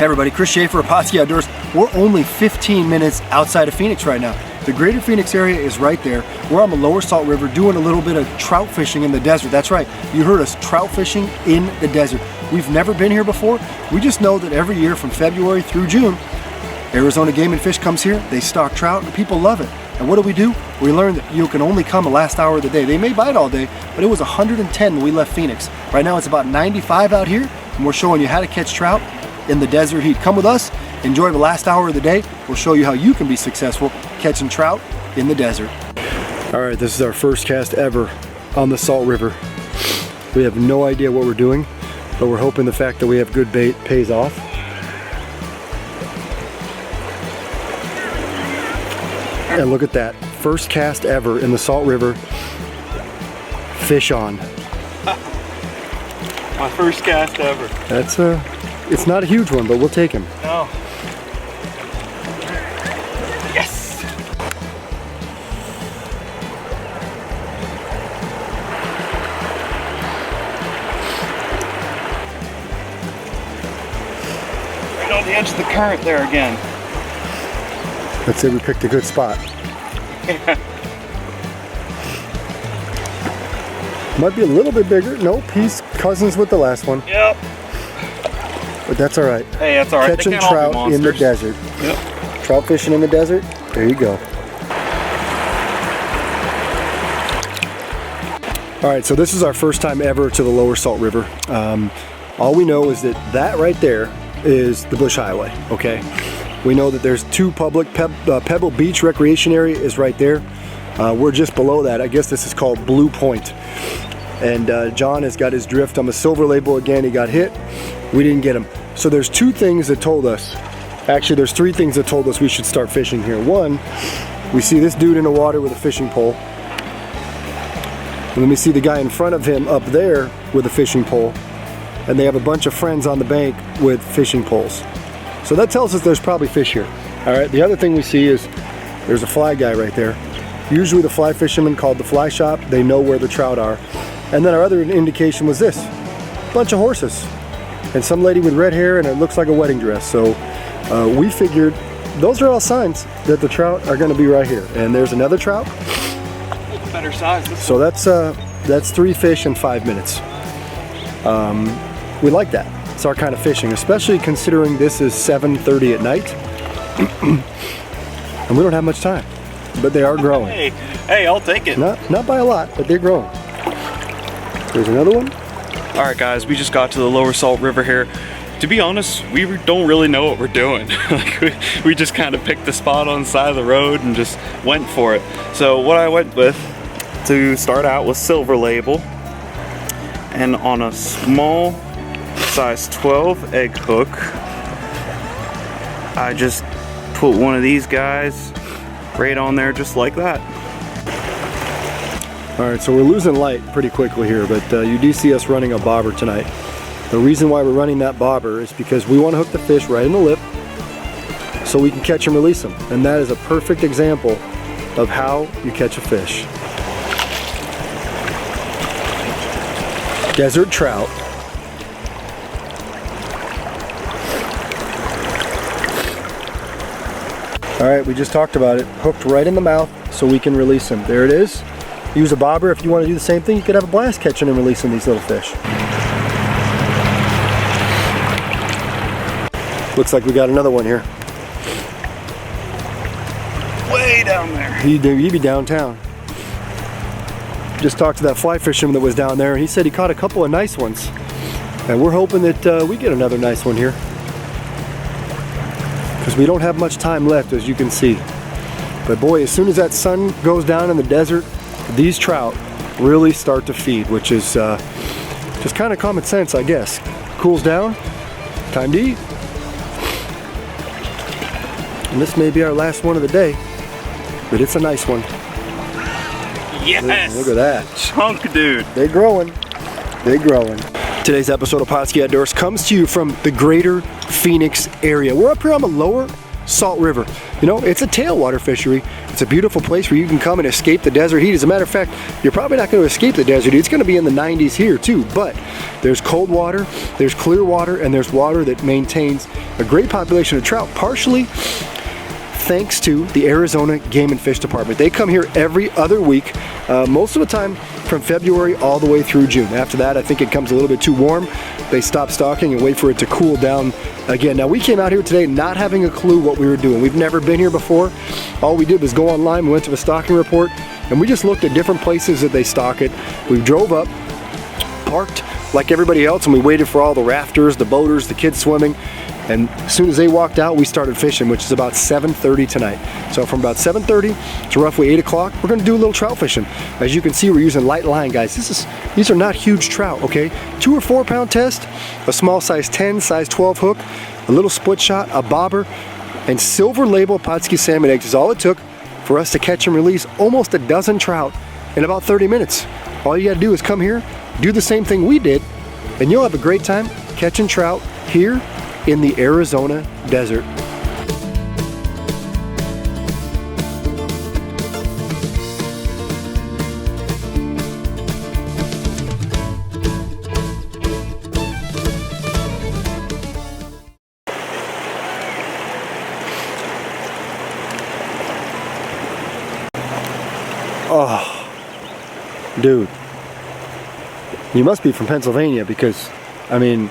Hey everybody, Chris Schaefer of Pautzke Outdoors. We're only 15 minutes outside of Phoenix right now. The greater Phoenix area is right there. We're on the lower Salt River doing a little bit of trout fishing in the desert. That's right, you heard us, trout fishing in the desert. We've never been here before. We just know that every year from February through June, Arizona Game and Fish comes here, they stock trout, and people love it. And what do? We learned that you can only come the last hour of the day. They may bite all day, but it was 110 when we left Phoenix. Right now it's about 95 out here, and we're showing you how to catch trout in the desert heat. Come with us, enjoy the last hour of the day. We'll show you how you can be successful catching trout in the desert. All right, this is our first cast ever on the Salt River. We have no idea what we're doing, but we're hoping the fact that we have good bait pays off. And look at that, first cast ever in the Salt River. Fish on. My first cast ever. That's it's not a huge one, but we'll take him. No. Yes! Right on the edge of the current there again. Let's say we picked a good spot. Might be a little bit bigger. Nope, he's cousins with the last one. Yep. But that's all right. Hey, that's all right. Catching trout in the desert. Yep. Trout fishing in the desert. There you go. All right, so this is our first time ever to the lower Salt River. All we know is that right there is the Bush Highway, okay? We know that there's two public, Pebble Beach Recreation Area is right there. We're just below that. I guess this is called Blue Point. And John has got his drift on the silver label again. He got hit. We didn't get him. So there's two things that told us, actually there's three things that told us we should start fishing here. One, we see this dude in the water with a fishing pole. And then we see the guy in front of him up there with a fishing pole. And they have a bunch of friends on the bank with fishing poles. So that tells us there's probably fish here. All right, the other thing we see is there's a fly guy right there. Usually the fly fishermen called the fly shop, they know where the trout are. And then our other indication was this, bunch of horses. And some lady with red hair and it looks like a wedding dress. So we figured those are all signs that the trout are gonna be right here. And there's another trout. Better size. So that's 3 fish in 5 minutes. We like that. It's our kind of fishing, especially considering this is 7:30 at night. And we don't have much time, but they are growing. Hey, I'll take it. Not by a lot, but they're growing. There's another one. All right, guys, we just got to the lower Salt River here. To be honest, we don't really know what we're doing. Like we just kind of picked the spot on the side of the road and just went for it. So what I went with to start out was silver label, and on a small size 12 egg hook, I just put one of these guys right on there just like that. All right, so we're losing light pretty quickly here, but you do see us running a bobber tonight. The reason why we're running that bobber is because we want to hook the fish right in the lip so we can catch and release them. And that is a perfect example of how you catch a fish. Desert trout. All right, we just talked about it. Hooked right in the mouth so we can release them. There it is. Use a bobber if you want to do the same thing. You could have a blast catching and releasing these little fish. Looks like we got another one here. Way down there. He'd be downtown. Just talked to that fly fisherman that was down there, and he said he caught a couple of nice ones. And we're hoping that we get another nice one here, because we don't have much time left, as you can see. But boy, as soon as that sun goes down in the desert, these trout really start to feed, which is just kind of common sense, I guess. Cools down, time to eat. And this may be our last one of the day, but it's a nice one. Yes! Look at that. Chunk, dude. They're growing. They're growing. Today's episode of Pautzke Outdoors comes to you from the greater Phoenix area. We're up here on the lower Salt River. You know, it's a tailwater fishery. It's a beautiful place where you can come and escape the desert heat. As a matter of fact, you're probably not going to escape the desert heat. It's going to be in the 90s here too, but there's cold water, there's clear water, and there's water that maintains a great population of trout, partially thanks to the Arizona Game and Fish Department. They come here every other week, most of the time from February all the way through June. After that, I think it comes a little bit too warm. They stop stocking and wait for it to cool down again. Now, we came out here today not having a clue what we were doing. We've never been here before. All we did was go online, we went to the stocking report, and we just looked at different places that they stock it. We drove up, parked like everybody else, and we waited for all the rafters, the boaters, the kids swimming. And as soon as they walked out, we started fishing, which is about 7:30 tonight. So from about 7:30 to roughly 8 o'clock, we're gonna do a little trout fishing. As you can see, we're using light line, guys. These are not huge trout, okay? 2 or 4 pound test, a small size 10, size 12 hook, a little split shot, a bobber, and silver label Pautzke salmon eggs is all it took for us to catch and release almost a dozen trout in about 30 minutes. All you gotta do is come here, do the same thing we did, and you'll have a great time catching trout here in the Arizona desert. Oh, dude, you must be from Pennsylvania because, I mean,